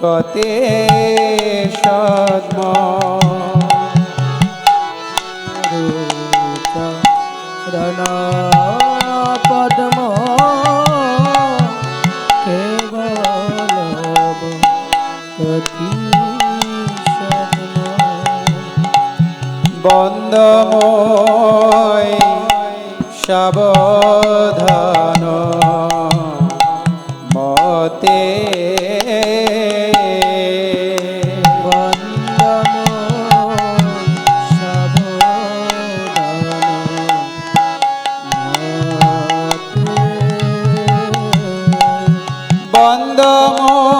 কতে সদ্ম রণ পদ্ম কেবল কতি বন্দময় সাবধান মতে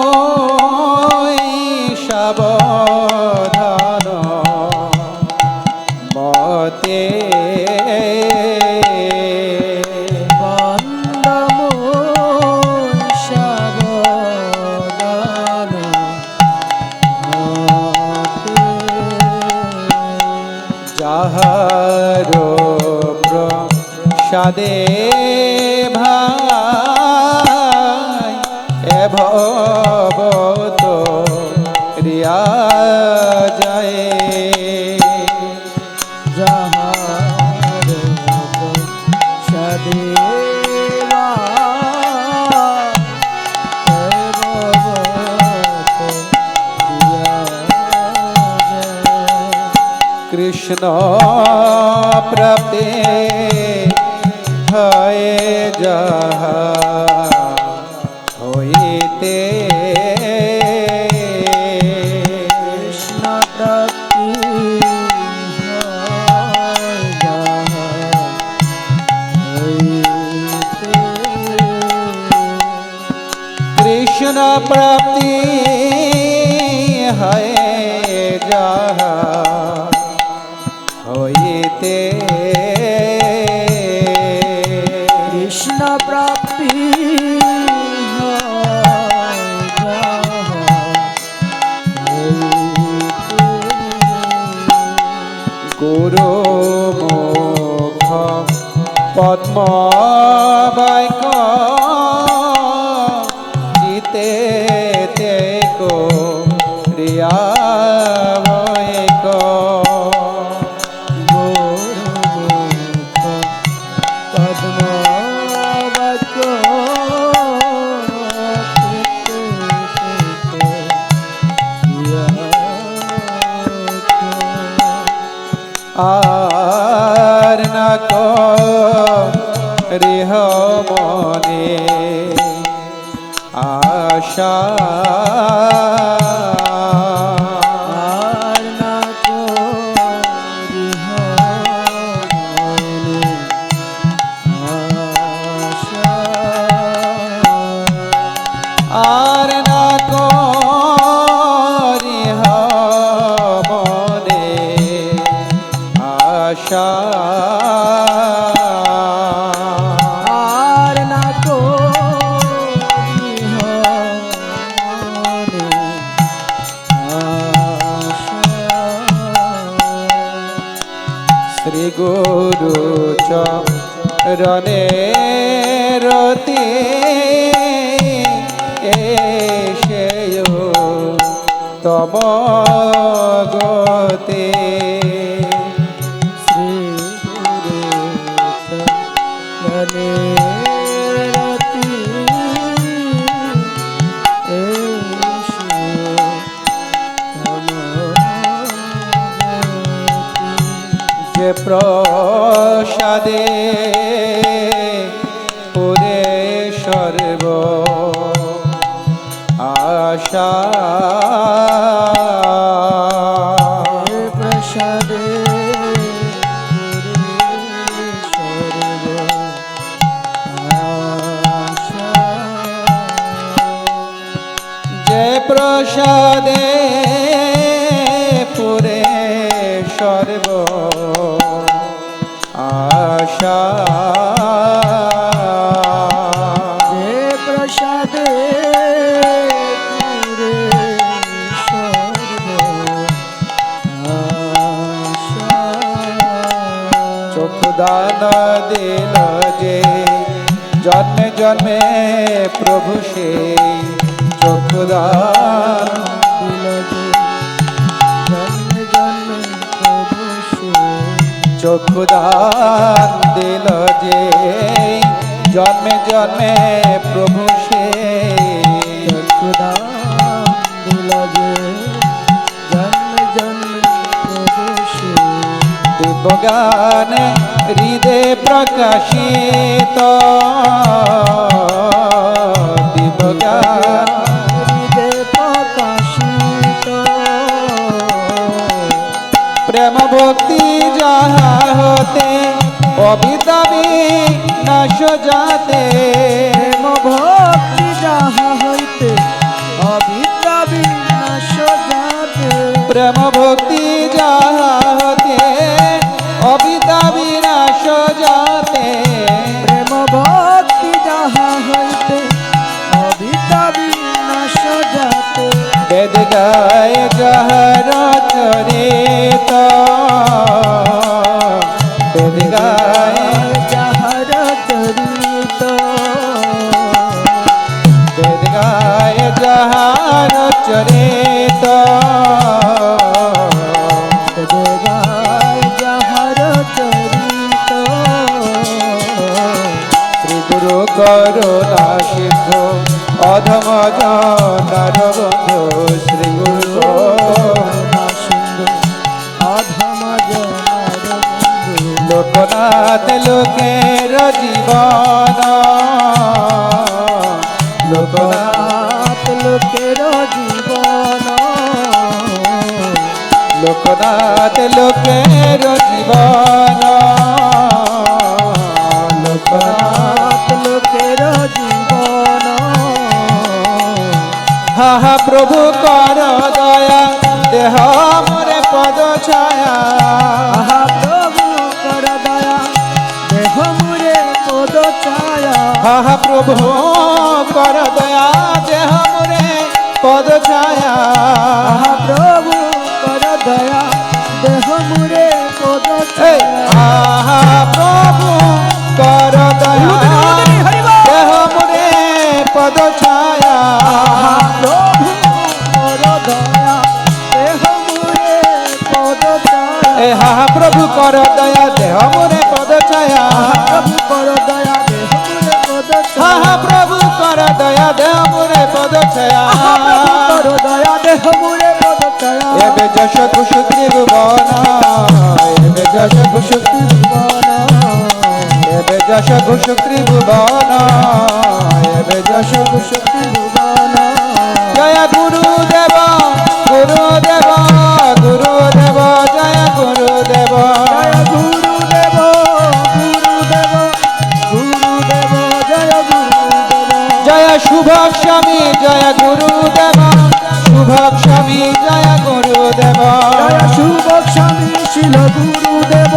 বন্দময় সাবধান মতে যাহার প্রসাদে ভাই ভবত রিয়া যায় যাহার প্রসাদে কৃষ্ণ প্রাপ্তে হয়ে যাহা হইতে কৃষ্ণ প্রাপ্তি কৃষ্ণ প্রাপ্তি হয়ে যাহা হইতে কৃষ্ণ প্রাপ্তি গুরু মুখ পদ্ম বাক্য জিতে তে কো রিয়া আর না রিহ মনে আশা আর না রিহ মনে আশা আর না রিহ মনে আশা আর না রিহ মনে আশা শ্রী গুরু চরণে রতি এসেয় তব গতে শ্রী গুরু চরণে রতি যে প্রসাদে পুরে সর্ব আশা প্রসাদে যে প্রসাদে পুরে সর্ব আশা যে প্রসাদে চোখ দান দিল যে জন্মে জন্মে প্রভু সেই চোখ দান চক্ষুদান দিল যে জন্মে জন্মে প্রভু সে চক্ষুদান দিল যে জন্মে জন্মে প্রভু সে দিব্যজ্ঞানে হৃদে প্রকাশিত দিব্যজ্ঞান হৃদে প্রকাশিত প্রেম ভক্তি যাহা হতে অবিদাবি নাশ যাতে প্রেম ভক্তি যাহা হইতে অবিদ্যা বিনাশ যাতে প্রেম ভক্তি যাহা হতে অবিদাবি নাশ যাতে প্রেম ভক্তি যাহা হইতে অবিদ্যা বিনাশ যাতে বেদ গায় যাহার চরিত বেদ গায় যাহার চরিত বেদ গায় যাহার চরিত জগায় যাহার চরিত শ্রী গুরু করুণা সিদ্ধ অধম জনার বন্ধু শ্রী গুরু করুণা সিন্ধু অধম জনার বন্ধু লোকনাথ লোকের জীবন লোকনাথ লোকনাথ লোকের জীবন লোকনাথ লোকের জীবন লোকনাথ লোকনাথ লোকের জীবন হা হা প্রভু কর দয়া দেহ মোরে পদ ছায়া আহা প্রভু কর দয়া দেহ মুরে পদ ছায়া হা হা প্রভু কর দয়া দেহ মোরে পদ ছায়া আহা প্রভু কর দয়া দেহ মুরে পদ এই ছায়া আহা প্রভু কর দয়া দেহ মোরে পদ ছায়া আহা প্রভু কর দয়া দেহ মুরে পদ ছায়া এ হা হা প্রভু কর দয়া দেহ মোরে পদ ছায়া প্রভু কর দয়া দেহ মুরে পদ হা ছায়া হা প্রভু কর দয়া দেহ মোরে পদ ছায়া কর দয়া দেহ মুরে পদ ছায়া এবে যশ কুশু ত্রিভুবন এবে যশ কুশু জীবন এবে যশ কুশু ত্রিভুবন এবে যশ কুশু জীবন জয় গুরুদেব গুরুদেব গুরুদেব জয় গুরুদেব জয় গুরুদেব গুরুদেব গুরুদেব জয় গুরুদেব জয় শুভ স্বামী জয় গুরুদেব শুভ স্বামী জয় গুরুদেব জয় শুভ স্বামী শিল গুরুদেব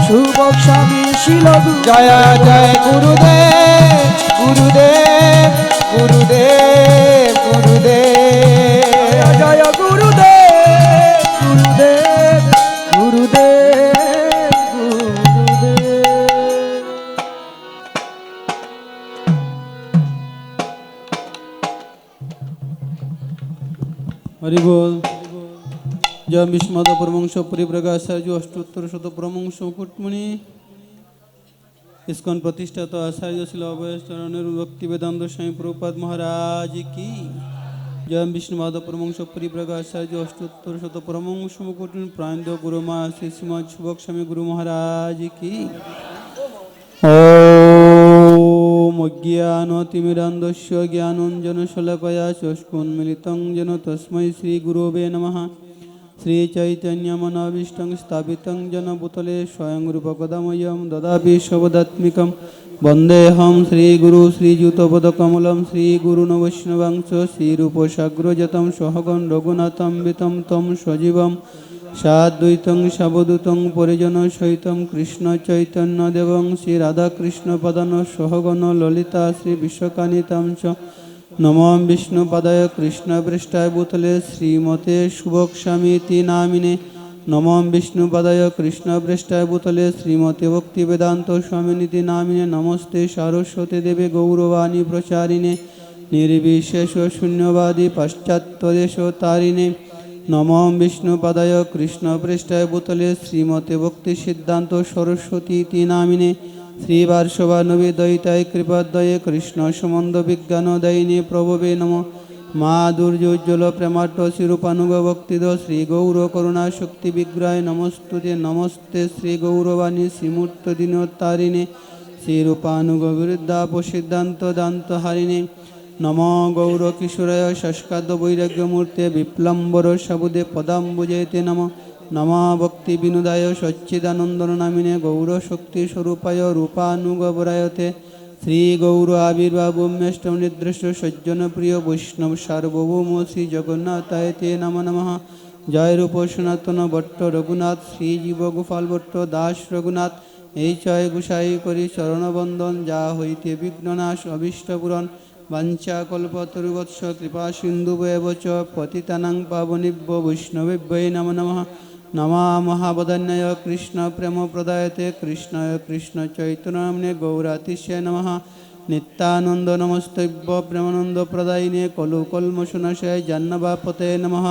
শুভ স্বামী শিল জয় জয় গুরুদেব গুরুদেব গুরুদেব গুরুদেব জয় গুরুদেব গুরুদেব গুরুদেব গুরুদেব হরি বল জয় বিষ্মাদ পরমংশ পরিপ্রকাশার্য অষ্টোত্তর শত পরমংশ মুকুটমণি ইস্কন প্রতিষ্ঠাতা আচার্য শিল অভয় চরণের ভক্তি বেদান্ত স্বামী প্রভুপাদ মহারাজ কি জয় বিষ্ণুমাদ পরমংশ পরিপ্রকাশার্য অষ্টোত্তর শত পরমংশ মুকুটমণি প্রাণদ গুরুমা শ্রী শ্রীমৎ শুভক স্বামী গুরু মহারাজ কি ওম অজ্ঞানতিমিরান্ধস্য জ্ঞানাঞ্জনশলাকয়া চক্ষুন্মিলিतं যেন তস্मै শ্রীগুরবে নমঃ শ্রীচৈতন্যমনাভীষ্টং স্থাপিतं যেন ভূতলে স্বয়ং রূপকদাময়ং দদাপি সবদাত্মিকं বন্দেহং শ্রীগুরু শ্রীযুতপদকমलं শ্রীগুরুনবৈষ্ণবাংশ শ্রীরূপসাগ্রজাतं সহগণ রঘুনাথম্বিतं तं সজীবं সাদ্বৈতং সাবদূতং পরিজন সহিতং কৃষ্ণ চৈতন্য দেবং শ্রী রাধাকৃষ্ণপদান সহগণ ললিতা শ্রী বিশ্বকানিতাং চ নমো বিষ্ণুপদায় কৃষ্ণপৃষ্ঠায় ভূতলে শ্রীমতে শুভস্বামীতি নামিনে নমো বিষ্ণুপদায় কৃষ্ণপৃষ্ঠায় ভূতলে শ্রীমতে ভক্তিবেদান্ত স্বামিনীতি নামিনে নমস্তে সারস্বতী দেবে গৌরবাণী প্রচারিণে নির্বিশেষ শূন্যবাদী পাশ্চাত্যদেশ তারিণে নমো বিষ্ণুপদায় কৃষ্ণপৃষ্ঠায় ভূতলে শ্রীমতে ভক্তি সিদ্ধান্ত সরস্বতী ইতি নামিনে শ্রীবার্ষবানুবে দয়িতায় কৃপাদ্বয়ে কৃষ্ণ সম্বন্ধ বিজ্ঞানদায়িনী প্রভবে নম মা দুর্যোজ্জ্বল প্রেমাট্ট শিরূপানুগ ভক্তিদ শ্রী গৌর করুণা শক্তি বিগ্রহে নমস্তুতে নমস্তে শ্রী গৌরবাণী শ্রীমূর্ত দিনোত্তারিণে শ্রীরূপানুগ বিরুদ্ধাপ সিদ্ধান্ত দান্ত হারিণে নম গৌর কিশোরায় শস্কাদ্য বৈরাগ্যমূর্তে বিপ্লম্বর সাবুদে পদাম্বুজয়তে নম নম ভক্তি বিনোদায় সচ্চিদানন্দন নামিনে গৌর শক্তি স্বরূপায় রূপানুগবরায়তে শ্রী গৌর আবির্ভাবমেষ্টম নির্দৃষ্ট সজ্জন প্রিয় বৈষ্ণব সার্বভৌম শ্রী জগন্নাথায়তে নম নমঃ জয় রূপ সনাতন ভট্ট রঘুনাথ শ্রীজীব গোপাল ভট্ট দাস রঘুনাথ এই চয় গুসাই করি চরণবন্দন যা হইতে বিঘ্ননাশ অভীষ্টপূরণ বাঞ্ছা কল্পতরুবৎস কৃপা সিন্ধু চ পতিতানাং পাবনিভ্য বৈষ্ণবেভ্যৈ নমো নমঃ নমা মহাবদান্যায় কৃষ্ণ প্রেম প্রদায়তে কৃষ্ণায় কৃষ্ণ চৈতন্যে গৌরাতিশয় নমঃ নিত্যানন্দ নমস্তভ্য প্রেমানন্দ প্রদায়িনে কলু কলমশনাশয় জাহ্নবাপতে নমঃ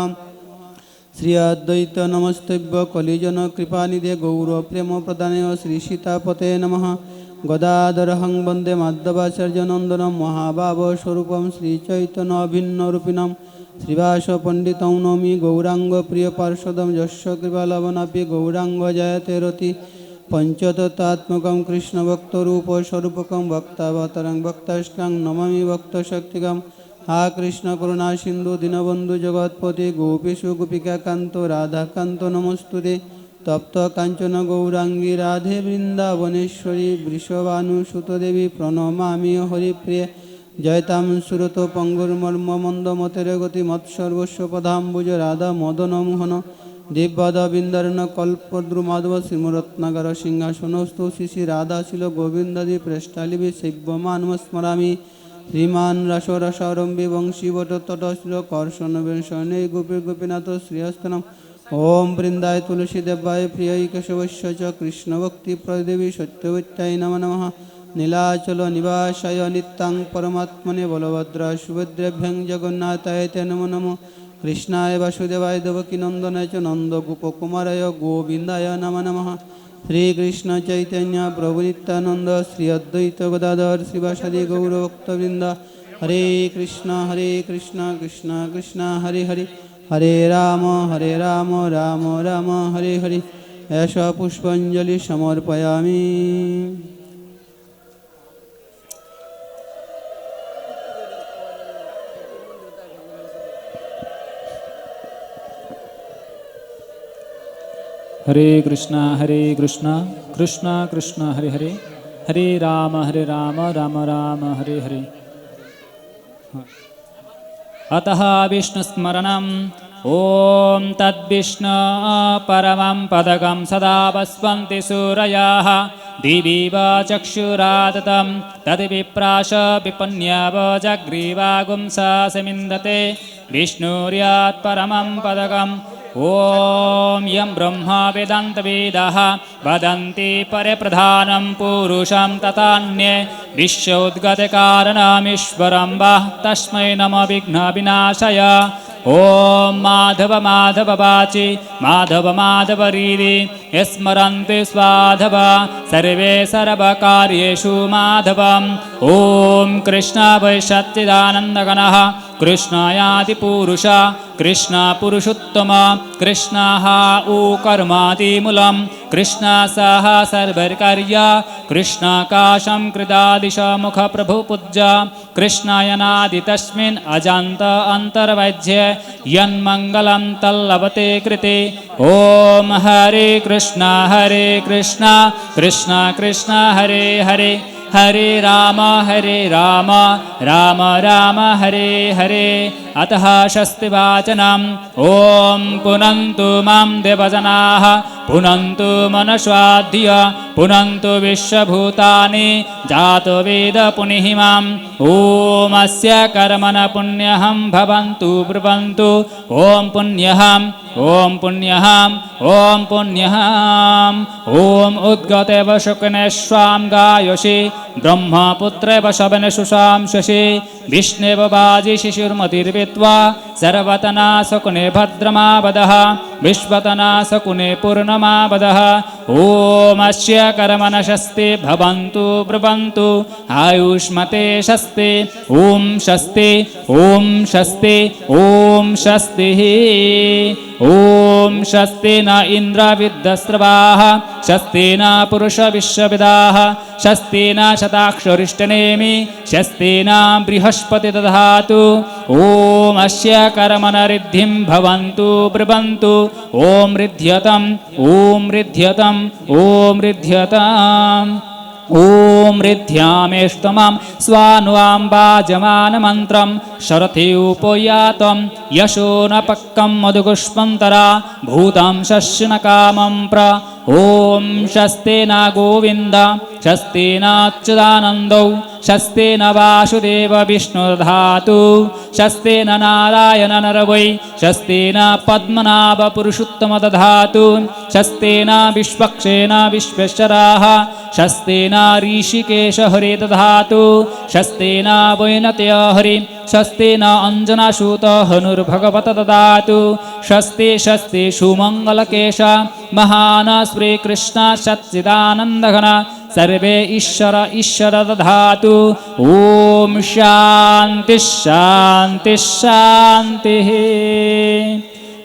শ্রী অদ্বৈত নমস্তভ্য কলিজন কৃপানিধে গৌর প্রেম প্রদানে শ্রী সীতাপতে নমঃ গদাধরহং বন্দে মাধবাচার্যনন্দনম মহাভাব স্বরূপম শ্রীচৈতন্য অভিন্নরূপিণম শ্রীবাস পণ্ডিতং নমি গৌরাঙ্গ প্রিয় পার্শ্বদম যস্য কৃপালবনাপি গৌরাঙ্গ জয়তে রতি পঞ্চতত্ত্বাত্মকম কৃষ্ণভক্তরূপ স্বরূপকম ভক্তাবতারং ভক্তাষ্টাং নমামি ভক্তশক্তিকম হা কৃষ্ণ করুণা সিন্ধু দীনবন্ধু জগৎপতি গোপীষু গোপিকাকান্ত রাধাকান্ত নমস্তুতে তপ্ত কাঞ্চন গৌরাঙ্গী রাধে বৃন্দাবনেশ্বরী বৃষভানুসুতদেবী প্রণমামি হরিপ্রিয়ে জয়তাম সুরত পঙ্গুর্মর্ম মন্দমতের গতি মৎসর্বস্ব পদাম্বুজ রাধা মদন মোহন দিব্যদ বৃন্দারণ কল্পদ্রু মাধব শ্রীমরত্নাগর সিংহাসনস্তু শ্রী রাধা শিল গোবিন্দাদি প্রেষ্টালিবি সেব্যমানম স্মরামি শ্রীমান রসরসারম্ভী বংশীবট তটশিল কর্ষণ বেশনে গোপী গোপীনাথ শ্রীহস্তনম ওম বৃন্দায় তুলসী দেবায় প্রিয় কেশবস্য চ কৃষ্ণ ভক্তি প্রদেবী সত্যবত্যায় নমঃ নমঃ নীলাচল নিবাসায় নিত্যাং পরমাত্মনে বলভদ্র সুভদ্রেভ্যং জগন্নাথায় তে নমো নমঃ কৃষ্ণায় বাসুদেবায় দেবকী নন্দনায় চ নন্দ গোপকুমারায় গোবিন্দায় নমঃ নমঃ শ্রীকৃষ্ণ চৈতন্য প্রভু নিত্যানন্দ শ্রী অদ্বৈত গদাধর শ্রীবাসাদি গৌরভক্তবৃন্দ হরে কৃষ্ণ কৃষ্ণ কৃষ্ণ হরে হরে হরে রাম রাম রাম হরে হরে এষ পুষ্পাঞ্জলি সমর্পয়ামি। हरे कृष्णा कृष्ण कृष्ण हरे हरे हरे राम राम राम हरे हरे। अतः विष्णुस्मरणम् ॐ तद्विष्णु परमं पदकं सदा वस्वन्ति सूरयाः दिवीव चक्षुराततं तद्विप्राश विपन्याव जग्रीवागुंसा समिन्दते विष्णुर्यात् परमं पदकम् ॐ यं ब्रह्मा वेदान्तवेदाः वदन्ति परप्रधानं पुरुषं तथान्ये विश्वोद्गतकारणमीश्वरं वा तस्मै नमः विघ्नविनाशाय। ॐ माधव माधव वाचि माधव माधव रीरि स्मरन्ति स्वाधव सर्वे सर्वकार्येषु माधवम्। ॐ कृष्ण वै सच्चिदानन्दगणः कृष्णायादिपुरुष कृष्ण पुरुषोत्तम कृष्णः ऊ कर्मादिमूलं कृष्ण सह सर्वैर्कार्य कृष्णाकाशं कृदादिश मुख प्रभु पूज्य कृष्णायनादि तस्मिन् अजान्त अन्तर्वैज्य यन्मङ्गलं तल्लभते कृते। ॐ हरे कृष्ण कृष्ण कृष्ण हरे हरे हरे राम राम राम हरे हरे। अतः शस्तिवाचनम् ॐ पुनन्तु मां देवजनाः पुनन्तु मनस्वाद्य पुनन्तु विश्वभूतानि जातो वेद पुनिः माम्। ॐ अस्य कर्मण पुण्यहं भवन्तु ब्रुवन्तु ॐ पुण्यहम् ॐ पुण्यहम् ॐ पुण्यहम्। ॐ उद्गतेव शुक्नेश्वां गायसि ब्रह्मपुत्रेव शवने सुशां शशि विष्णेव बाजि शिशुर्मतिर्वे पित्वा सर्वतना सकुने भद्रमावदः विश्वतना सकुने पूर्णमावदः ॐ अस्य कर्मणशस्ते भवन्तु ब्रुवन्तु आयुष्मते शस्ते ॐ शस्ते ॐ शस्ते ॐ शस्तिः ॐ शस्ते न इन्द्रविद्दस्रवाः शस्ते न पुरुषविश्वविदाः शस्ते न शताक्षरिष्टनेमि शस्ते न बृहस्पति दधातु ॐ अस्य कर्मणरिद्धिं भवन्तु ब्रुवन्तु ॐ रिध्यतम् ॐ रिध्यतम् ॐ रिध्यताम् ॐ रिद्ध्यामेष्टमं स्वानुवाम्बाजमानमन्त्रं शरथे उपयातं यशो न पक्कं मधुगुष्मन्तरा भूतं शस्यनकामं प्र ॐ शस्ते न गोविन्द शस्ते नाच्युतानन्दौ शस्ते न वासुदेव विष्णुर्धातु शस्ते न नारायण नरवै शस्ते न पद्मनाभ पुरुषोत्तम दधातु शस्ते न विश्वक्षेण विश्वेश्वराः शस्ते न ऋषिकेश हरे दधातु शस्ते न वैनतय हरि शस्ते न अञ्जनासूत हनुर्भगवत ददातु शस्ते शस्ते सुमङ्गलकेश महान् श्रीकृष्ण सच्चिदानन्दघन सर्वे ईश्वर ईश्वर दधातु ॐ शान्ति शान्ति शान्तिः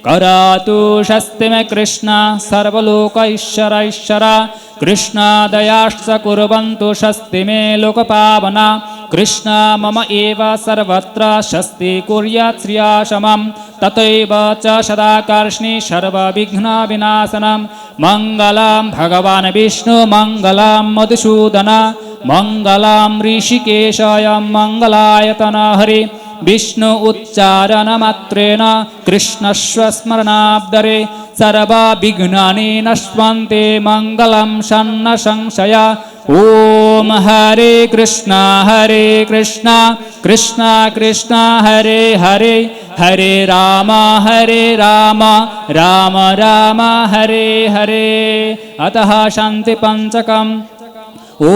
करातु शस्ति मे कृष्ण सर्वलोक ईश्वर ईश्वर कृष्ण दयाश्च कुर्वन्तु शस्ति मे लोकपावना कृष्ण मम एव सर्वत्र शस्ति कुर्यात् श्रियाशमं तथैव च सदाकर्षणि सर्वविघ्नविनाशनं मङ्गलं भगवान् विष्णु मङ्गलं मधुसूदन मङ्गलं ऋषिकेशाय मङ्गलायतन हरि विष्णु उच्चारणमात्रेण कृष्णस्य स्मरणाब्दरे सर्वविघ्नानि नश्यन्ते मङ्गलं सन्न संशय ॐ हरे कृष्ण कृष्ण कृष्ण हरे हरे हरे राम राम राम हरे हरे अतः शान्तिपञ्चकम् ॐ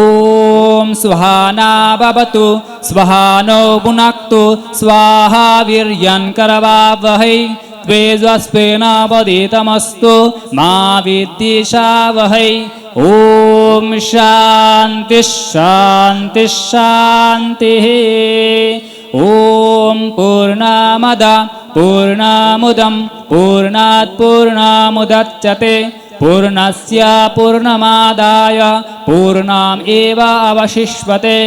सुहाना भवतु स्वाहानो भुनक्तु स्वाहा वीर्यङ्करवावहै द्वेजस्वेन वदितमस्तु मा विद्विषावहै ॐ शान्ति शान्ति शान्तिः ॐ पूर्णमद पूर्णमुदं पूर्णात् पूर्णमुदच्यते पूर्णस्य पूर्णमादाय पूर्णम् एव अवशिष्यते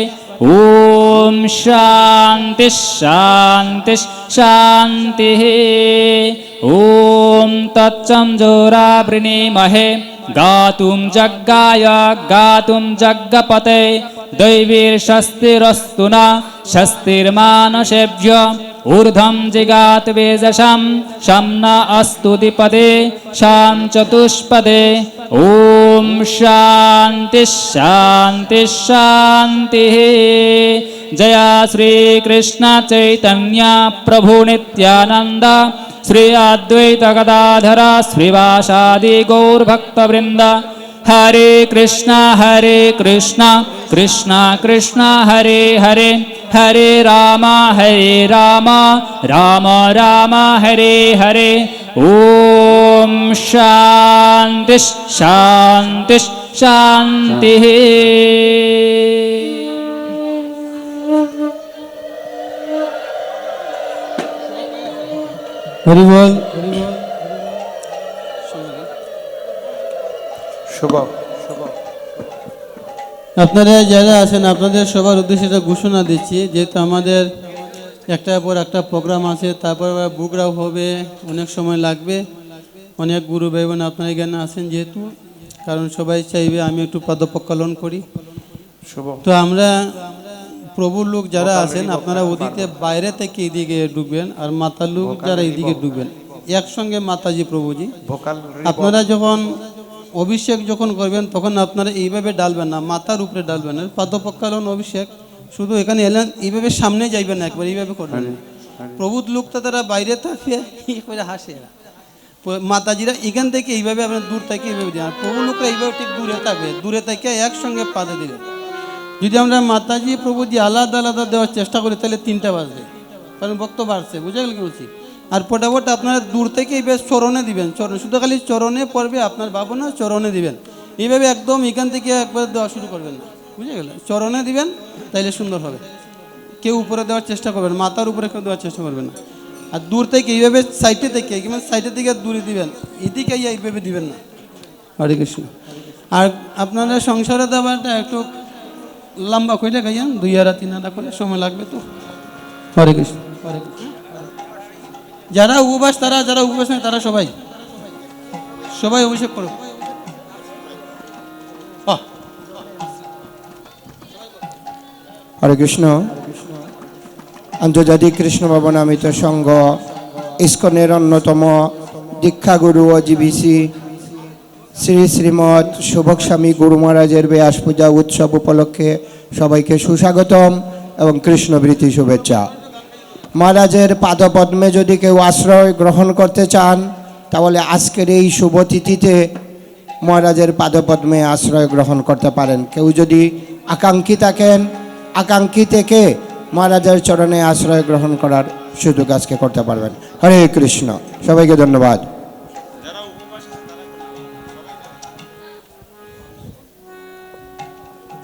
ॐ शान्ति शान्ति शान्तिः ॐ तच्चं जोरावृणीमहे गातुं जग्गाय गातुं जग्गपते दैवीर्षस्तिरस्तु न शस्तिर्मानसेभ्य ऊर्ध्वं जिगात वेजशं शं न अस्तु द्विपदे शां चतुष्पदे ॐ शान्ति शान्ति शान्तिः जय श्रीकृष्ण चैतन्य प्रभु नित्यानन्द श्री अद्वैत गदाधर श्रीवासादि गौरभक्तवृन्द हरे कृष्ण कृष्ण कृष्ण हरे हरे हरे राम राम राम हरे हरे ॐ शान्ति शान्ति शान्तिः হরি বল। শুভ আপনারা যারা আছেন আপনাদের সবার উদ্দেশ্যে একটা ঘোষণা দিচ্ছি, যেহেতু আমাদের একটার পর একটা প্রোগ্রাম আছে, তারপর বুকরাও হবে, অনেক সময় লাগবে। অনেক গুরু ভাই বোন আপনারা এখানে আছেন যেহেতু, কারণ সবাই চাইবে আমি একটু পদপ্রক্ষালন করি। শুভ তো আমরা প্রভুর লোক যারা আছেন আপনারা ওদিকে বাইরে থেকে এদিকে ঢুকবেন, আর মাতার লোক যারা এদিকে ঢুকবেন একসঙ্গে মাতাজি প্রভুজি। ভোকাল আপনারা যখন অভিষেক যখন করবেন তখন আপনারা এইভাবে ডালবেন না, মাথার উপরে ডালবেন না। পাদপ্রক্ষালন অভিষেক শুধু এখানে এলেন এইভাবে সামনে যাইবেন না, একবার এইভাবে করবেন। প্রভুর লোকটা তারা বাইরে থাকবে করে হাসে, মাতাজিরা এখান থেকে এইভাবে আপনার দূর থেকে এইভাবে দেন, আর প্রভু লোকরা এইভাবে ঠিক দূরে থেকে একসঙ্গে পাদে দিলেন। যদি আমরা মাতাজি প্রভুজি আলাদা আলাদা দেওয়ার চেষ্টা করি তাহলে 3টা বাজবে, কারণ ভক্ত বাড়ছে, বুঝে গেল কি বলছি। আর ফটাফট আপনারা দূর থেকেই বেশ চরণে দিবেন, চরণ শুধু খালি চরণে পড়বে, আপনার ভাবনা চরণে দিবেন। এইভাবে একদম এখান থেকে একবার দেওয়া শুরু করবেন না, বুঝে গেল, চরণে দিবেন, তাইলে সুন্দর হবে। কেউ উপরে দেওয়ার চেষ্টা করবেন, মাথার উপরে কেউ দেওয়ার চেষ্টা করবেন না। আর দূর থেকে এইভাবে সাইডে থেকে, কিংবা সাইডের থেকে দূরে দিবেন, এদিকে এইভাবে দিবেন না। হরে কৃষ্ণ। আর আপনারা সংসারে দেওয়াটা একটু লম্বা করে খাইয়েন, 2 আরা 3 আরা করে, সময় লাগবে তো। হরে কৃষ্ণ, হরে কৃষ্ণ। যারা উপবাস, যারা উপবাস নেই তারা সবাই অভিষেক করো। হরে কৃষ্ণ। আন্তর্জাতিক কৃষ্ণ ভবনামিত সংঘ ইস্কনের অন্যতম দীক্ষাগুরু ও জিবিসি শ্রী শ্রীমৎ শুভক স্বামী গুরু মহারাজের ব্যাস পূজা উৎসব উপলক্ষে সবাইকে সুস্বাগতম এবং কৃষ্ণবৃত্তি শুভেচ্ছা। মহারাজের পাদপদ্মে যদি কেউ আশ্রয় গ্রহণ করতে চান, তাহলে আজকের এই শুভ তিথিতে মহারাজের পাদপদ্মে আশ্রয় গ্রহণ করতে পারেন। কেউ যদি আকাঙ্ক্ষী থাকেন, আকাঙ্ক্ষী থেকে মহারাজের চরণে আশ্রয় গ্রহণ করার সুযোগ আজকে করতে পারবেন। হরে কৃষ্ণ, সবাইকে ধন্যবাদ।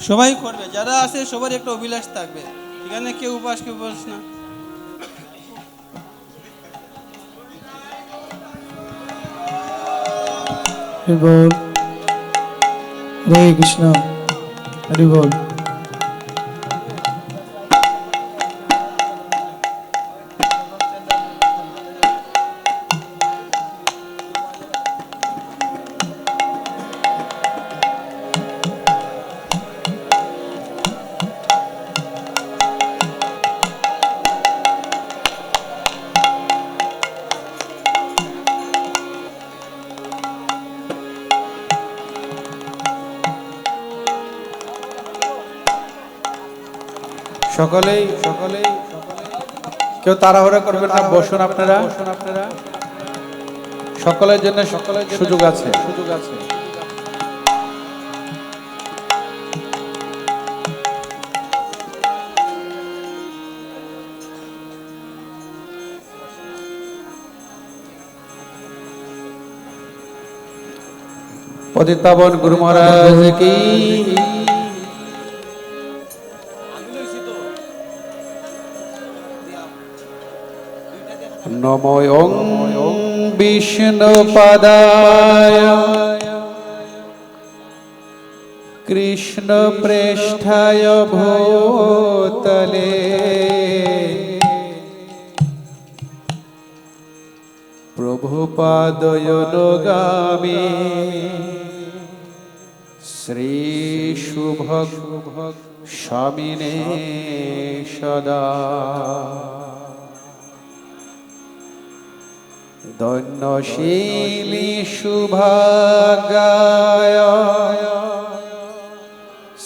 সবাই করবে, যারা আছে সবার একটা অভিলাষ থাকবে, এখানে কেউ উপবাস না। হরে কৃষ্ণ, হরি বল। সকলেই কেউ তাড়াহুড়া করবেন না, বসুন আপনারা। সকলের জন্য সুযোগ আছে। পতিত পাবন গুরু মহারাজ কি নমো ওং বিষ্ণুপদায় কৃষ্ণ প্রেষ্ঠায় ভূতলে প্রভুপাদয় অনুগামী শ্রী শুভক স্বামিনে সদা ধন্যশীলী শুভাগায়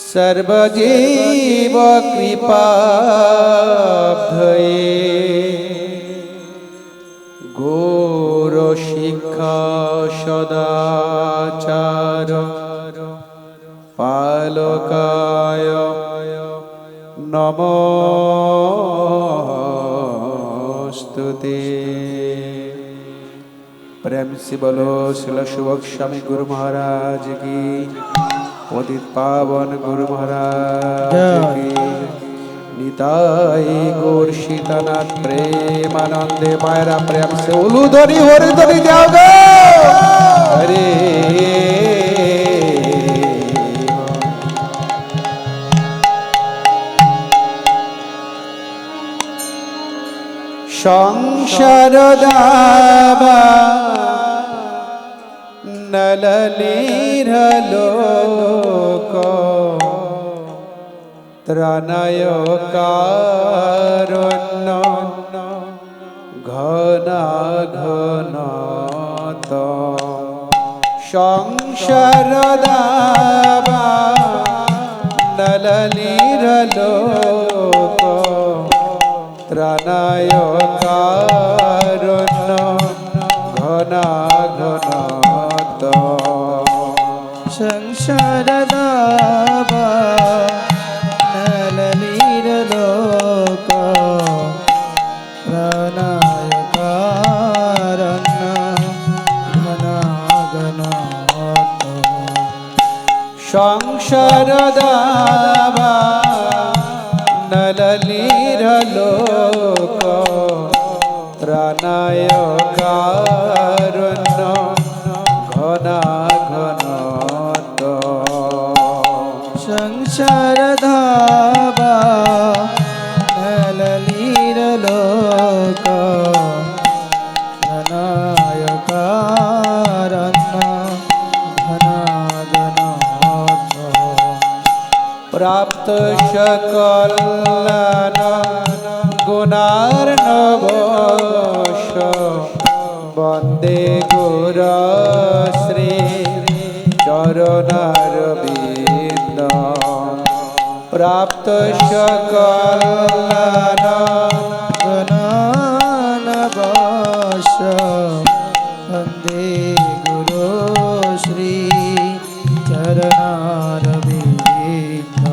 সর্বজীব কৃপাব্ধয়ে গৌর শিক্ষা সদাচার পালকায় নমস্তুতে। प्रेम से बोलो शिल शुभक स्वामी गुरु महाराज की, पतित पावन गुरु महाराज की। निताई गौर सीतानाथ प्रेमानंदे मायरा प्रेम से उलूधरी हरिधरी जाओगे। हरे সংসার দাবা নললীর লোক ত্রাণায় কারণ্য ঘন ঘন তো সংসার দাবা নললীর লোক ত্রাণায় কারণ্য ঘন ঘন তো সংসার দাবা নলনীর লোক সংসার দাবা নললীর লোক প্রাণায় কারণ্য ঘনা ঘনত সংসার ধাবা নললীর লোক ধনায় কারণ্য ঘনা ঘনত প্রাপ্ত সকলান গুণার নবশ বন্দে গুর শ্রী চরণার বিন্দ প্রাপ্ত সকলান গণানবশ বন্দে গুরু শ্রী চরণারবিন্দ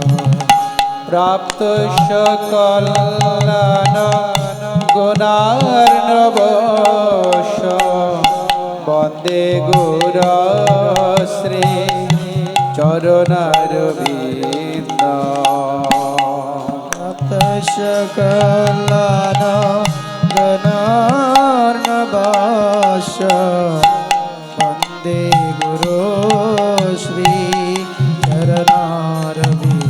প্রাপ্ত সকলান গুণার নবশ বন্দে গুর শ্রী চরণার বিন্দ সকলান গণার্ণবাস বন্দে গুরু শ্রী চরণারবিন্দ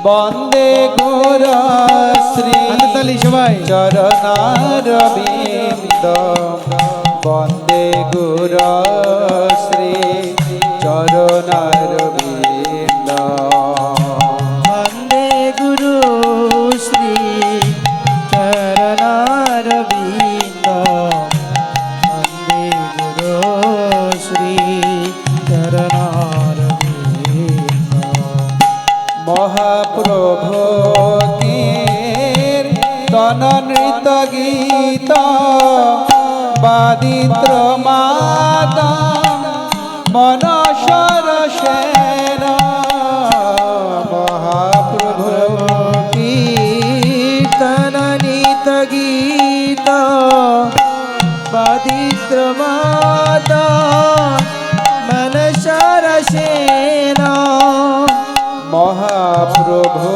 বন্দে গুর শ্রী সবাই চরণার বিন্দ বন্দে গুর শ্রী চরণার বিন্দ বন্দে গুরু শ্রী চরণারবিন্দ বন্দে গুরু শ্রী চরণারবিন্দ মহাপ্রভু কীর্তন নৃত্য গীত বাদিত্র মাতা মনসর সেন মহাপ্রভু কীর্তন নিত গীত বাদিত্র মাতা মনসর সেন মহাপ্রভু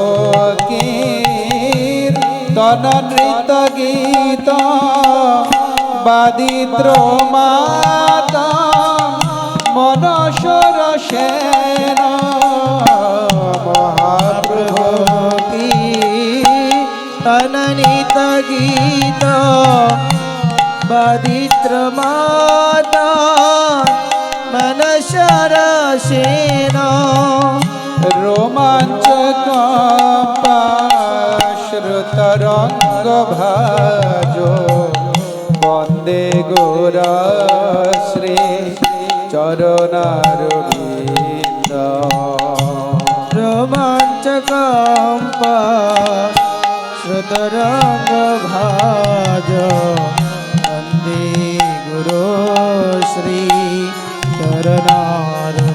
কীর্তন নৃত্য গীত বাদিত্র মাতা মনসর সেন মহাপ্রভু কীর্তন নিত গীত বাদিত্র মাতা মনসর সেন রোমাঞ্চক শ্রুতরঙ্গ ভাজ বন্দে গোর শ্রী চরণার বিন্দ রোমাঞ্চকম্প শ্রুতরঙ্গ ভাজ বন্দে গুরু শ্রী চরণারবিন্দ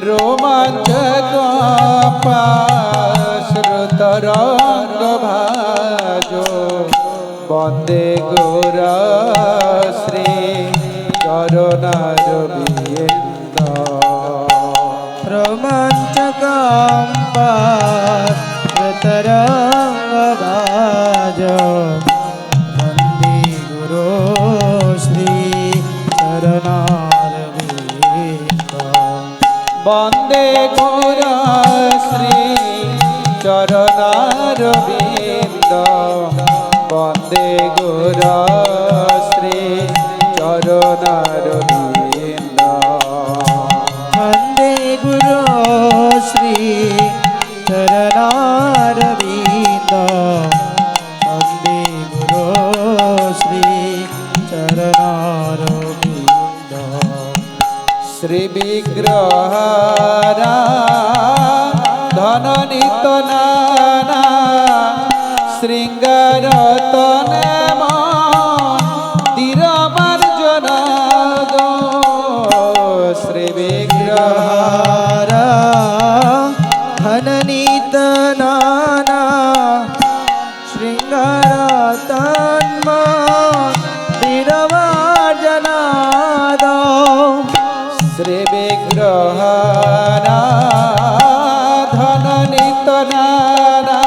রোমাঞ্চক শ্রুতরঙ্গ ভাজ বন্দে গোর শ্রী চরণার বিন্দ রোমাঞ্চকম্প শ্রুতরঙ্গ ভাজ বন্দে গুরু শ্রী চরণারবিন্দ বন্দে গোর শ্রী চরণার বিন্দ বন্দে গোর শ্রী চরণার বিন্দ বন্দে গুরু শ্রী চরণারবিন্দ বন্দে গুরু শ্রী চরণারবিন্দ শ্রী বিগ্রহারা ধন নিত নানা শৃঙ্গার তনে মন্দির মার্জন শ্রী বিগ্রহ ধননীত নানা শৃঙ্গার তন্মা বীরমার্জনাদ বিগ্রহারা ধন নিত নানা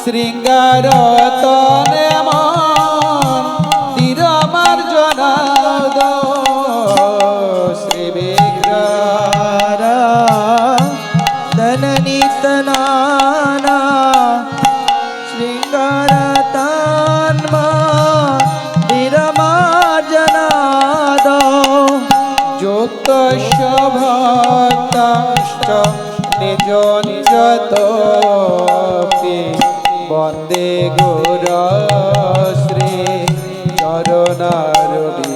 শৃঙ্গার তনে মন্দির মার্জনাদ শ্রী বিগ্রহ ধননিতনানা শৃঙ্গারতান্মা যুক্ত ভক্তাষ্ট নিজ নিযত বন্দে গুর শ্রী চরণারবিন্দ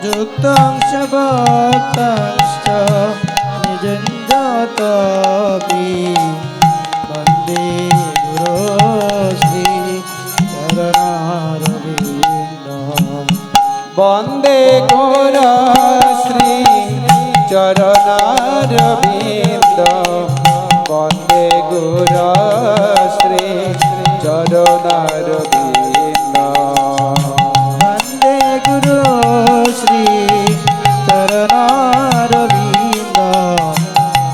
যুক্তাংশ ভক্তাংশ নিজঞ্জতপি বন্দে গুরো শ্রী চরণারবিন্দ বন্দে গুর শ্রী চরণারবিন্দ বন্দে গুর শ্রী চরণারবিন্দ বন্দে গুরু শ্রী চরণারবিন্দ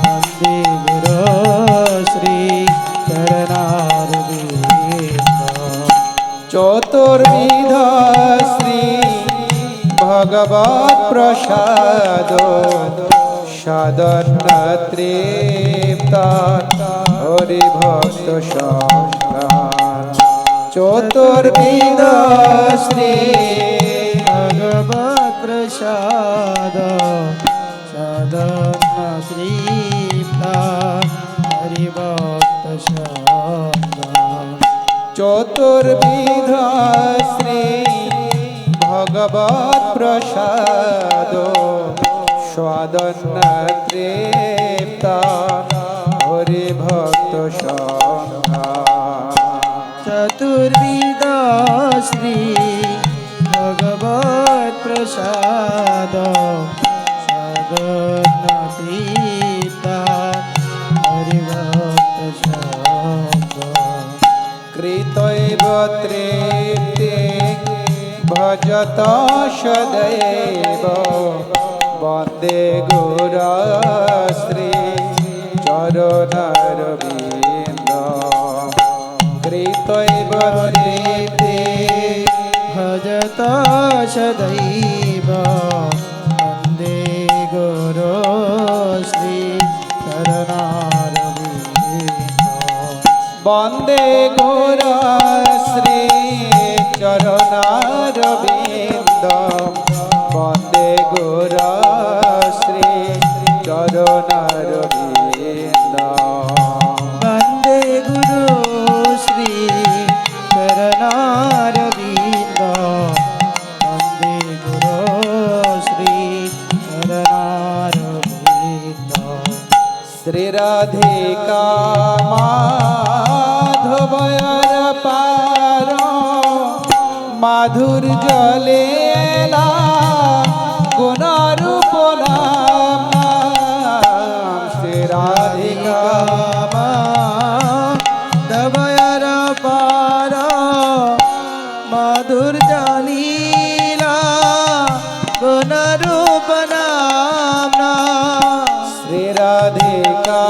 বন্দে গুরু শ্রী চরণারবিন্দ চতুর্বিধ শ্রী ভগবৎ প্রসাদ সাধন তৃপ্ত হরি ভক্ত সংখ্যান চতুর্বিধ শ্রী ভগবৎ প্রসাদ সাধন শ্রীপ্তা হরিভক্ত সঙ্গ চতুর্বিধ শ্রী ভগবৎ প্রসাদ স্বাদন তৃপ্ত হরি ভক্ত সংখ্যা চতুর্বিধ শ্রী ভগবৎ প্রসাদ সাধন তৃপ্তা হরিভক্ত সঙ্গ কৃতৈব তৃপ্তি ভজত সদৈব বন্দে গুর শ্রী চরণারবিন্দ কৃতৈব তৃপ্তি ভজত সদৈব বন্দে গুরো শ্রী চরণারবিন্দ বন্দে গুর শ্রী চরণারবিন্দ বন্দে গুর শ্রী চরণারবিন্দ বন্দে গুরু শ্রী চরণারবিন্দ বন্দে গুরু শ্রী চরণারবিন্দ শ্রী রাধিকা মাধবয়র পার মাধুর জলে গুণরূপ নাম শ্রী রাধিকা দবয়র পার মধুর জালীলা গুণরূপ নাম শ্রী রাধিকা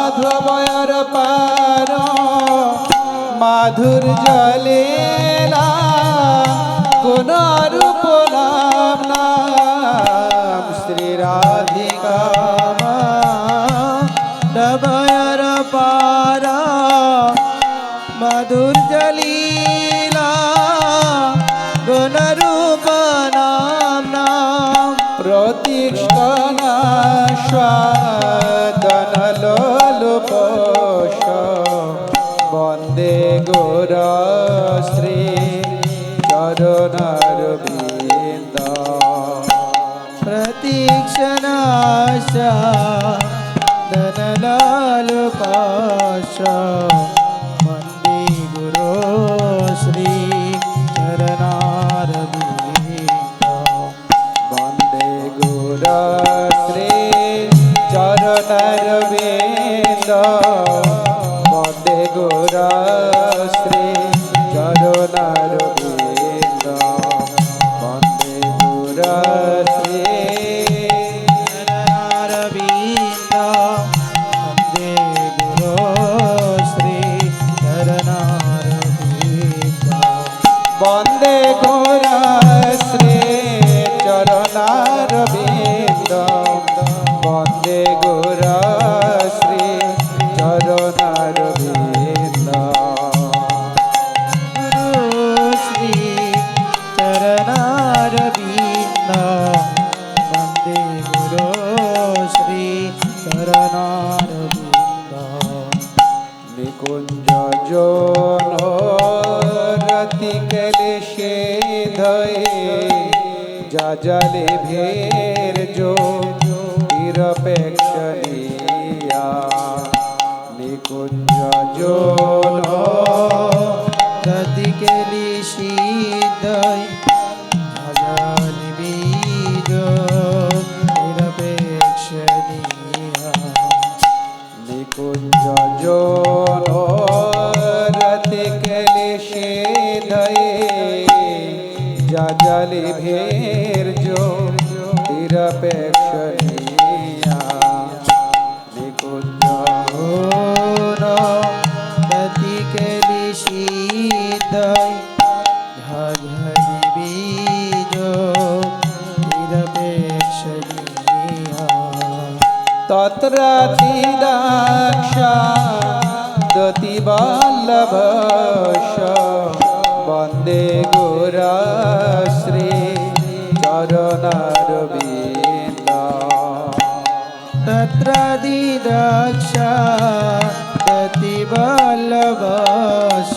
মাধবয়র পার মাধুর জলে গুণরূপ নাম শ্রী রাধিকা দবয়র পার মধুর জলীলা গুণরূপ নাম প্রতিষ্ঠনা স্বাদন লোলুপোষ বন্দে গুর শ্রী চরণারবিন্দ প্রতীক্ষণাশ ধনলালুকাশ বন্দে গুরু শ্রী চরণারবিন্দ বন্দে গুর শ্রী চরণারবিন্দ বন্দে গুর শ্রী চরণারবিন্দ বন্দে বৃন্দ গুরু শ্রী চরণারবিন্দ বন্দে গুরু শ্রী চরণারবিন্দ নিকুঞ্জ জন রতি কলেশে ধয়ে যা জলে ভের যো নিরপেক্ষণীয়া নিকুঞ্জ জন রতি কলিশিদয় ভজন বীজ নিরপেক্ষণীয়া নিকুঞ্জ জন রতি কলেশে ধয়ে যা জলে ভের যো নিরপেক্ষণীয়া নিকুঞ্জ রতি কলিশিদয় ভজন বীজ নিরপেক্ষণীয়া তত্রাতিদাক্ষা দতি বল্লভশ বন্দে গুরাশ্রী চরণারবিন্দ তত্র দিদক্ষা দতি বল্লভশ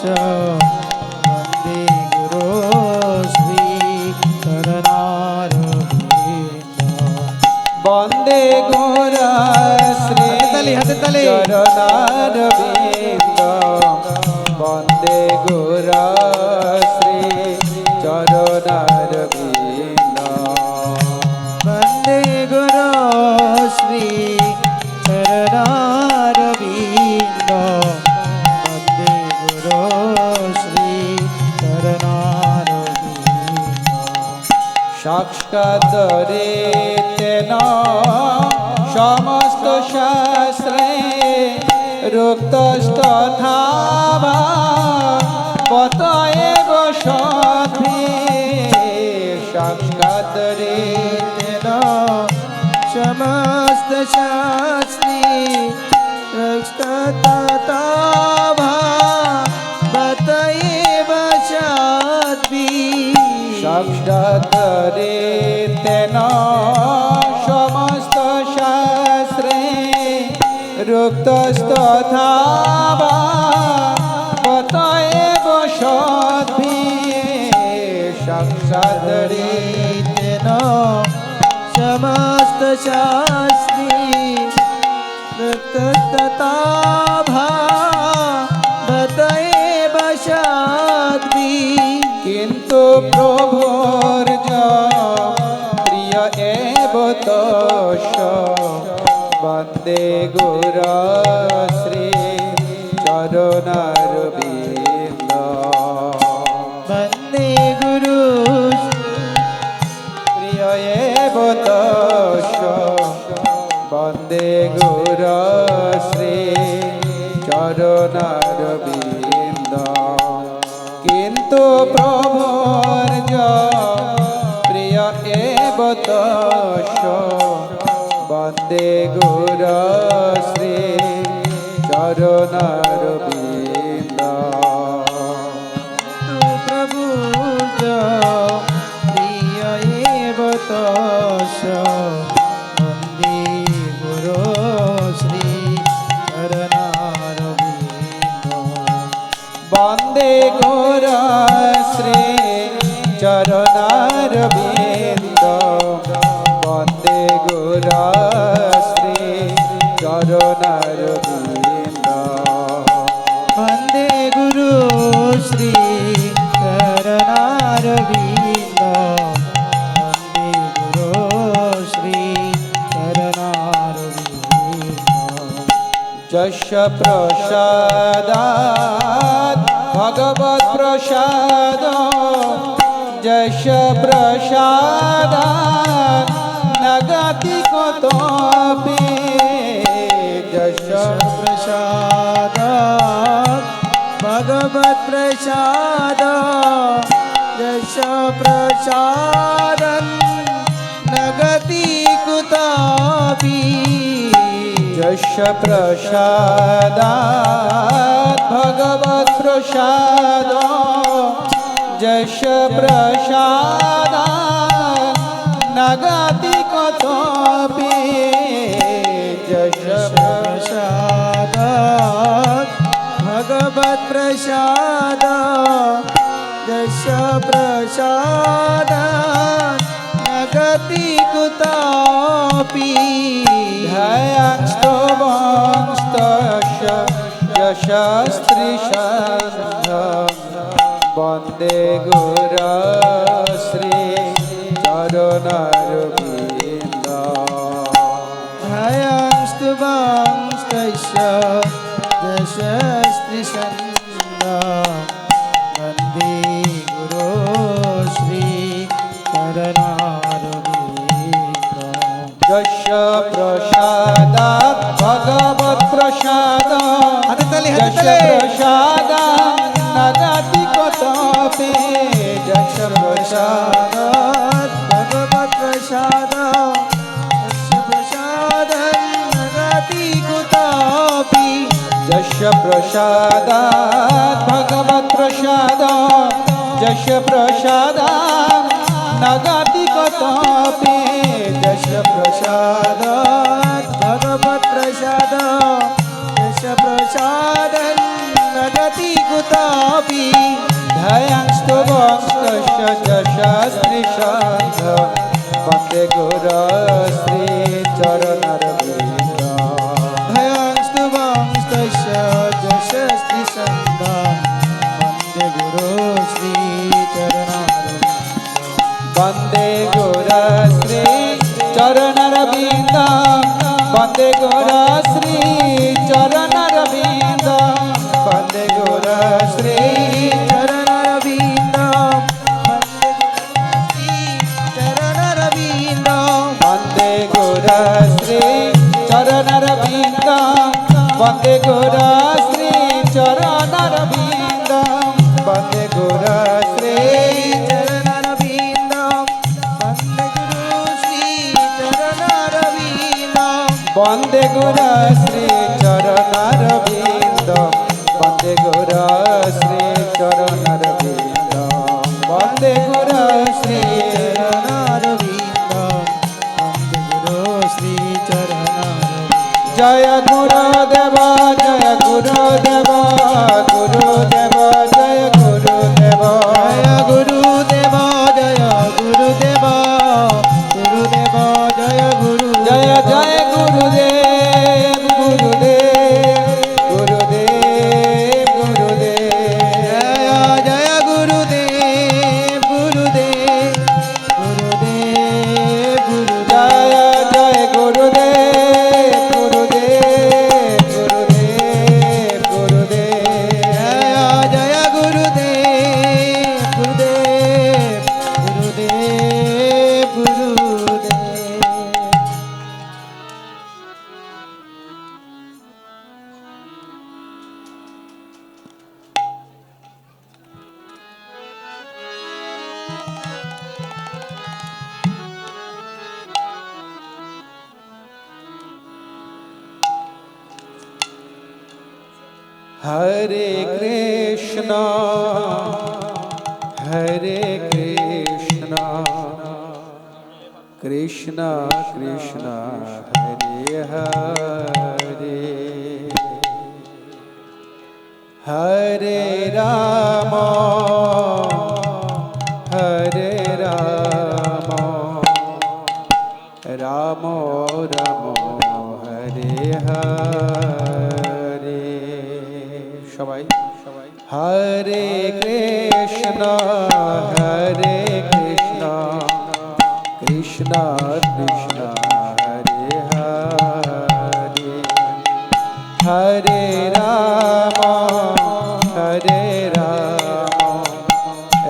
বন্দে গুরু শ্রী চরণারবিন্দ বন্দে গুরাশ্রী চরণারবিন্দ বন্দে গুরাশ্রী চরণারবিন্দ বন্দে গুরু শ্রী চরণারবিন্দ বন্দে গুরু শ্রী চরণারবিন্দ সাক্ষাৎরে তেন সমস্ত শাস্ত্রে রুক্তস্তথা পতয়েব সদ্ভি সাক্ষাৎরে তেন সমস্ত শাস্ত্রী বতয়েব সদ্ভি সাক্ষাৎরে তেন সমস্ত শাস্ত্রে রুক্তস্তথা পতয়েব সদ্ভি সাক্ষাৎরে তেন সমস্ত শাস্ত্রী বতয়েব সদ্ভি কিন্তু প্রভুর প্রিয় এব তস বন্দে গুরাশ্রী চরণারবিন্দ বন্দে গুরু প্রিয় এব তস বন্দে গুরাশ্রী চরণারবিন্দ কিন্তু প্রভুর প্রিয় এব তস বন্দে গুরাশ্রী চরণারবিন্দ প্রভু প্রিয় এব তস বন্দে গুরু শ্রী চরণারবিন্দ বন্দে গুরাশ্রী চরণারবিন্দ বন্দে গুরাশ্রী চরণারবিন্দ বন্দে গুরু শ্রী চরণারবিন্দ বন্দে গুরু শ্রী চরণারবিন্দ যস্য প্রসাদাৎ ভগবৎ প্রসাদ যস্য প্রসাদাৎ নগতি কতপি যস্য প্রসাদ ভগবৎ প্রসাদ যশ প্রসাদন নগতি কুতাপি যস্য প্রসাদাৎ ভগবৎ প্রসাদ যস্য প্রসাদাৎ নাগাতি কতপি যস্য प्रसादात् भगवत् प्रसाद दश प्रसादात् नगति कुतापि ध्यायास्तवंस्तस्य यशस्त्रिशन्ध वन्दे गुरश्री चरणरविन्द ध्यायास्तुवांस्तस्य दशस्त्रिशन्द वन्दे गुरो श्री चरणारविन्द यस्य प्रसादात् भगवत् प्रसाद यस्य प्रसादात् नगति कतपि यस्य प्रसादात् भगवत् प्रसाद यस्य प्रसादं नगति कुतापि यस्य प्रसादात् भगवत् प्रसाद यस्य प्रसादात् नगति कतपि यस्य प्रसादात् भगवत् प्रसाद यस्य प्रसादं नगति कुतापि ध्यायास्तवंस्तस्य यशस्त्रिशन्ध वन्दे गुरश्री चरणरविन्द भयस्तुवांस्तस्य यशस्त्रिशन्द वन्दे गुरो श्री चरणारविन्द वन्दे गुरश्री चरणरविन्द वन्दे गुरश्री चरणरविन्द वन्दे गुरश्री चरणारविन्द चरणारविन्द वन्दे गुरश्री चरणरविन्द वन्दे गुरश्री चरणरविन्द वन्दे गुरश्री चरणारविन्द वन्दे गुरो श्री चरणारविन्द वन्दे गुरश्री चरणरविन्द वन्दे गुरश्री चरणरविन्द वन्दे गुरश्री चरणारविन्द वन्दे गुरो श्री चरणारविन्द जय गुरुदेव जय गुरुदेव गुरुदेव जय गुरुदेव जय गुरुदेव जय गुरुदेव गुरुदेव जय गुरु जय जय गुरुदेव गुरुदेव गुरुदेव गुरुदेव जय जय गुरुदेव गुरुदेव गुरुदेव गुरु जय जय गुरुदेव गुरुदेव गुरुदेव गुरुदेव जय जय गुरुदेव गुरुदेव गुरुदेव गुरुदेव हरे कृष्णा कृष्णा कृष्णा हरे हरे हरे राम राम राम हरे हरे সবাই হরে কৃষ্ণ কৃষ্ণ কৃষ্ণ হরে হরে হরে রাম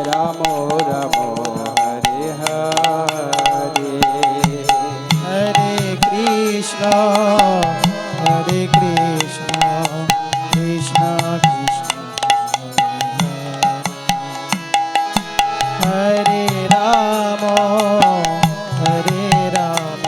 রাম রাম হরে হরে हरे कृष्ण कृष्ण कृष्ण हरे Ram Ram Ram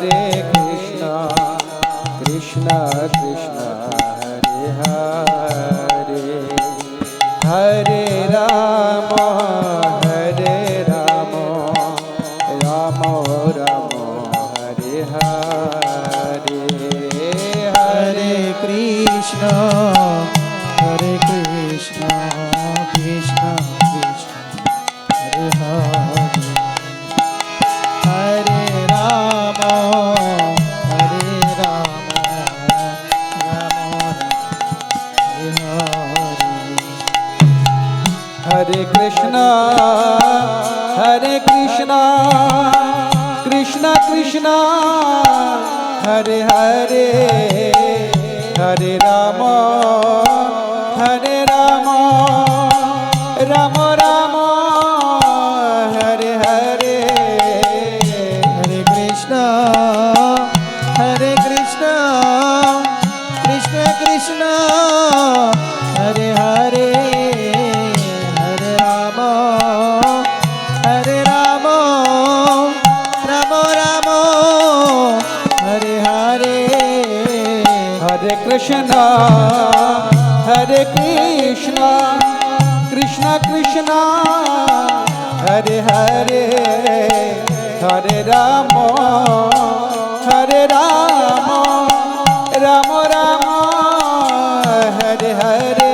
Hare Krishna, Krishna Krishna, Hare Hare, Hare Rama, Rama Rama, Hare Hare, Hare Krishna, Krishna Krishna, Hare Rama, Rama Rama, Hare Krishna, Krishna Krishna, Hare Hare, Hare Rama, Rama Rama, Hare Hare, Hare Krishna, Krishna Krishna, Hare Hare, Hare Rama, Rama Hare Krishna, Krishna Krishna, Hare Hare, Hare Rama, Rama Rama, Hare Hare, Hare Krishna, Krishna Krishna, Hare Hare, Hare Rama, Rama Rama, Hare Hare,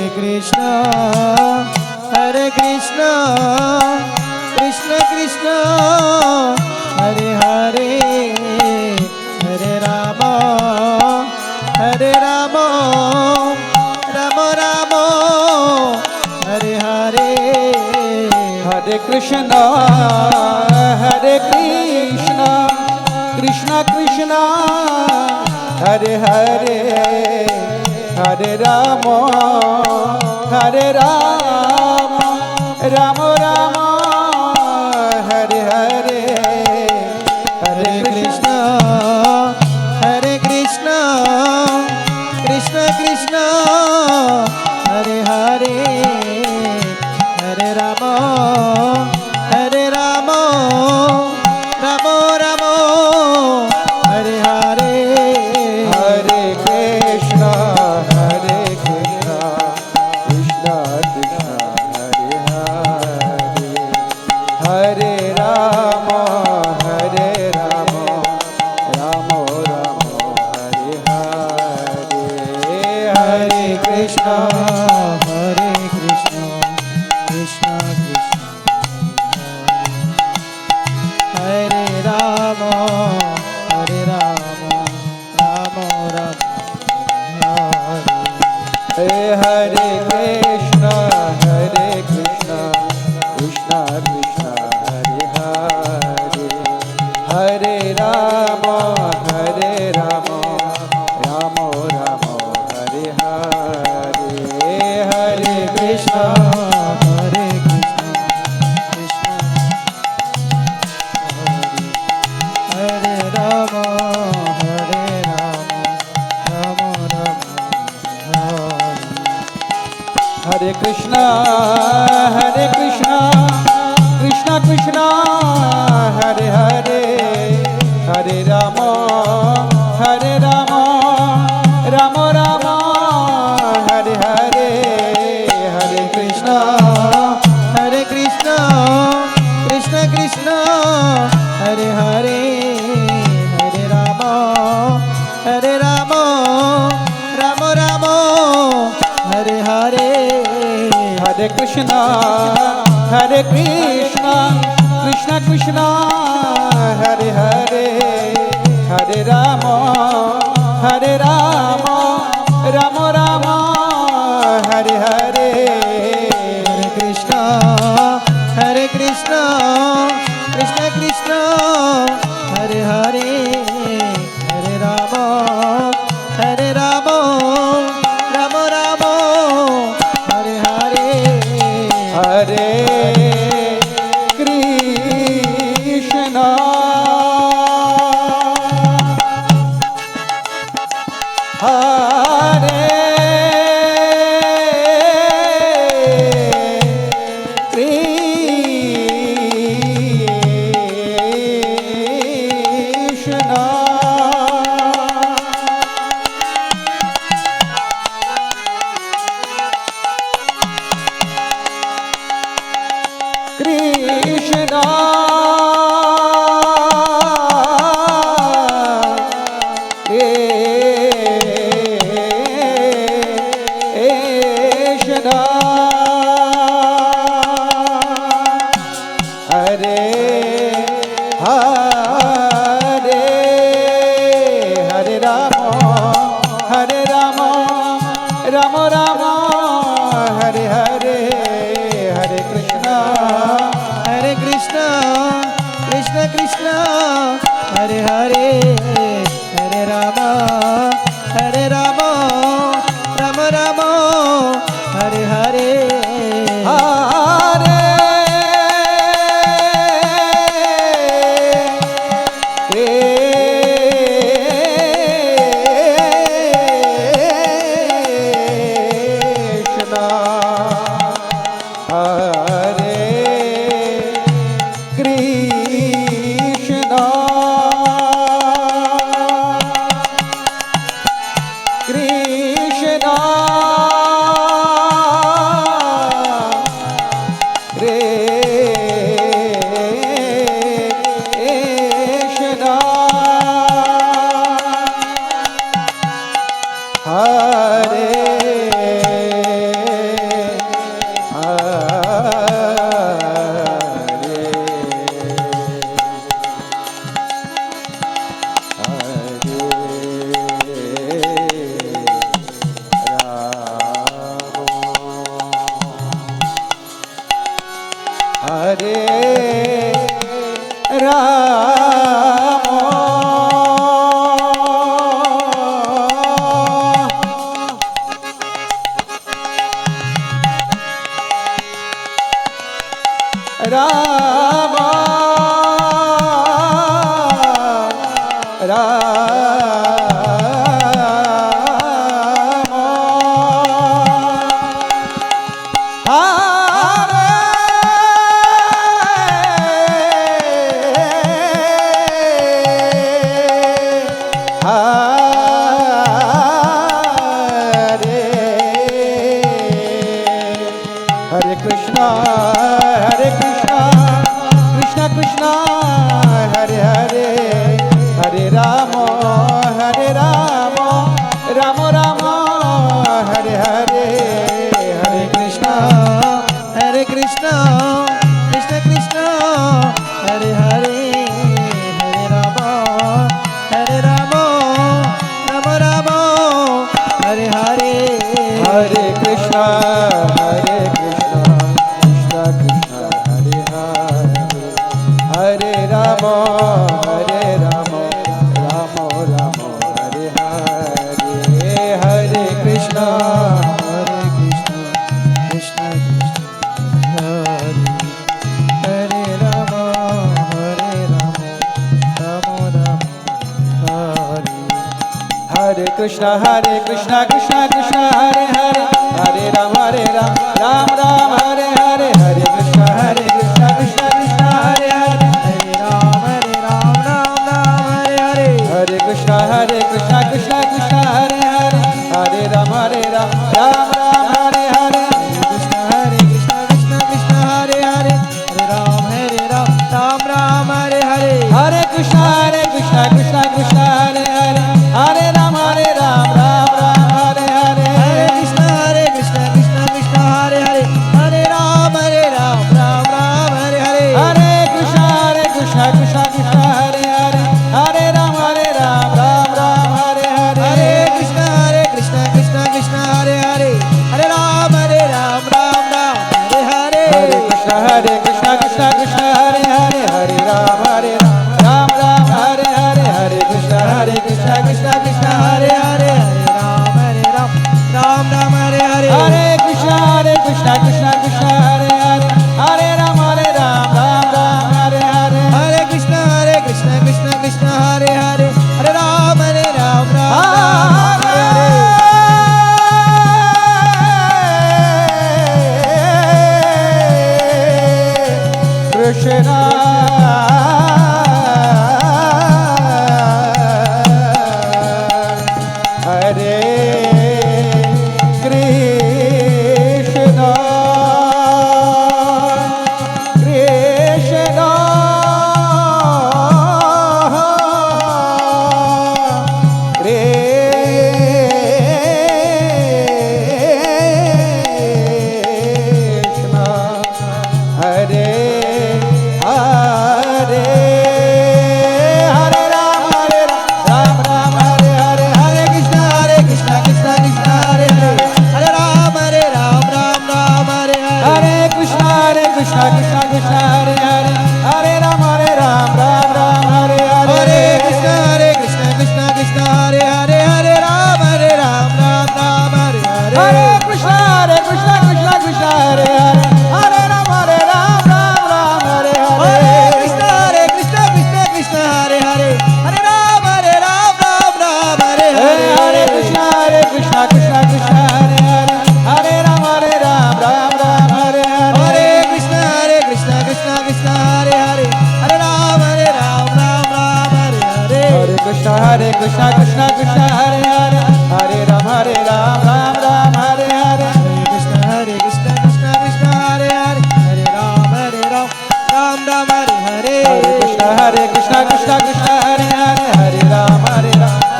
Hare Krishna, Krishna Krishna, Hare Hare, Hare Rama, Rama Rama, Hare Hare, Hare Krishna, Krishna Krishna, Hare Hare, Hare Rama, Rama Rama, Hare Hare, Hare Krishna, Krishna Krishna, Hare Hare, Hare Rama, Rama Rama, Hare Hare, Hare Krishna, Krishna Krishna, Hare Hare, Hare Rama, Rama Rama, Hare Hare, Hare Krishna, Krishna Krishna, Hare Hare, Hare Rama, Rama Rama, Hare Hare, Hare Krishna, Krishna Krishna, Hare Rama, Rama Rama, Hare Krishna, Krishna Krishna, Hare Hare, Hare Rama, Rama Rama, Hare Hare, Hare Krishna, Krishna Hare Rama, Rama Rama, Hare Krishna, Krishna Krishna, Hare Hare, Hare Rama, Rama Rama, Hare Hare, Hare Krishna, Krishna Krishna, Hare Hare, Hare Rama, Rama Rama, Hare Hare, Hare Krishna, Krishna Krishna, Hare Hare, Hare Rama, Hare Rama, Rama Rama, Hare Hare, Hare Krishna, Hare Krishna, Krishna Krishna, Hare Hare, Hare Rama, Hare Rama, Rama Rama, Hare Hare, Hare Krishna. Hare Hare, Hare Rama, Hare Rama, Rama Rama, Hare Hare, Krishna Hare Krishna Krishna Krishna Hare Hare Hare Ram Ram Ram Hare Hare Hare Krishna Krishna Krishna Hare Hare Hare Ram Ram Ram Hare Hare, Hare Krishna Krishna Krishna Hare Hare Hare Ram Ram Ram Hare Hare Krishna Krishna Krishna Hare Hare, Hare Ram Ram Ram Hare Hare, Hare Krishna Krishna Krishna Hare Hare Hare Ram Ram Ram Hare Hare Hare Krishna Krishna Krishna Hare Hare, Hare Ram Ram Ram Hare Hare, Hare Krishna Krishna Krishna Hare Hare Hare Ram Ram Krishna Krishna Krishna Hare Hare Hare Ram Ram Ram Hare Hare Krishna Krishna Krishna Hare Hare Hare Ram Ram Ram Hare Hare Hare Krishna Krishna Krishna Hare Hare Hare Ram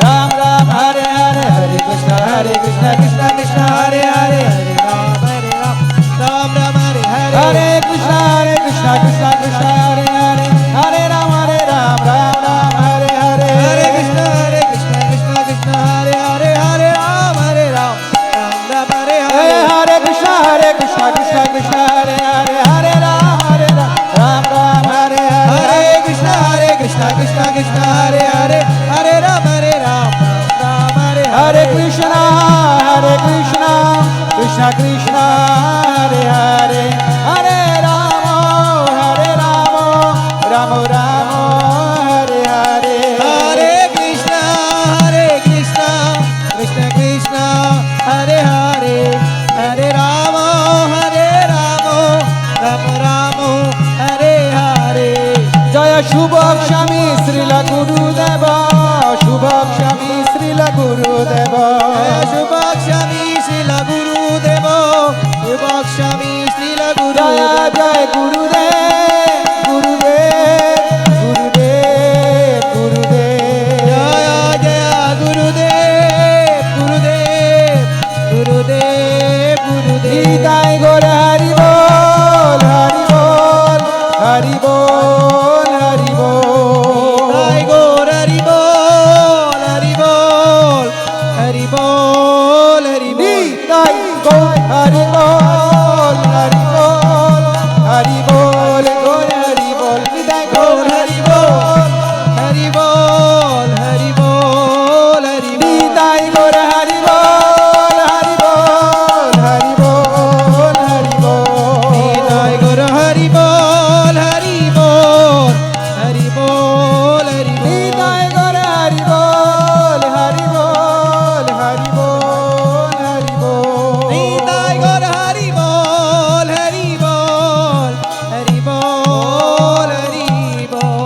Ram Ram Hare Hare Hare Krishna Krishna Krishna Hare Hare Hare Ram Ram Ram Hare Hare Hare Krishna Krishna Krishna Hare Hare Hare Ram Ram Ram Hare Hare Hare Krishna Krishna Krishna Hare Hare Hare Ram Ram Ram Hare Hare Hare Krishna Krishna Krishna Hare Hare Hare Ram Ram Hare Hare Hare Krishna Krishna Krishna Hare Hare Hare Ram Ram Hare Hare Krishna Krishna Krishna Hare Hare Hare Rama Rama Hare Hare Hare Krishna Krishna Krishna Hare Hare Hare Rama Rama Hare Hare Jaya Shubhak Shami Srila Gurudeva Shubhak Shami Srila Gurudeva Shubhakshami Srila Gurudeva Shubhakshami Srila Jaya Gurudeva Jai Gurudev Gurudev Gurudev Jaya Jaya Gurudev Gurudev Gurudev Gurudev Nitai Gaur Hari Bol Hari Bol Hari Bol Hari Bol Jai Gaur Hari Bol Hari Bol Hari Bol Hari Bol Nitai Gaur Hari Bol Hari Bol Hari Bol Gaur Hari Bol Nitai Gaur Hari Bol Hari Bol Hari Bol Hari Bol Nitai Gaur Hari Bol Hari Bol Hari Bol Hari Bol Nitai Gaur Hari Bol Hari Bol Hari Bol Hari Bol Nitai Gaur Hari Bol Hari Bol Hari Bol Hari Bol Nitai Gaur Hari Bol Hari Bol Hari Bol Hari Bol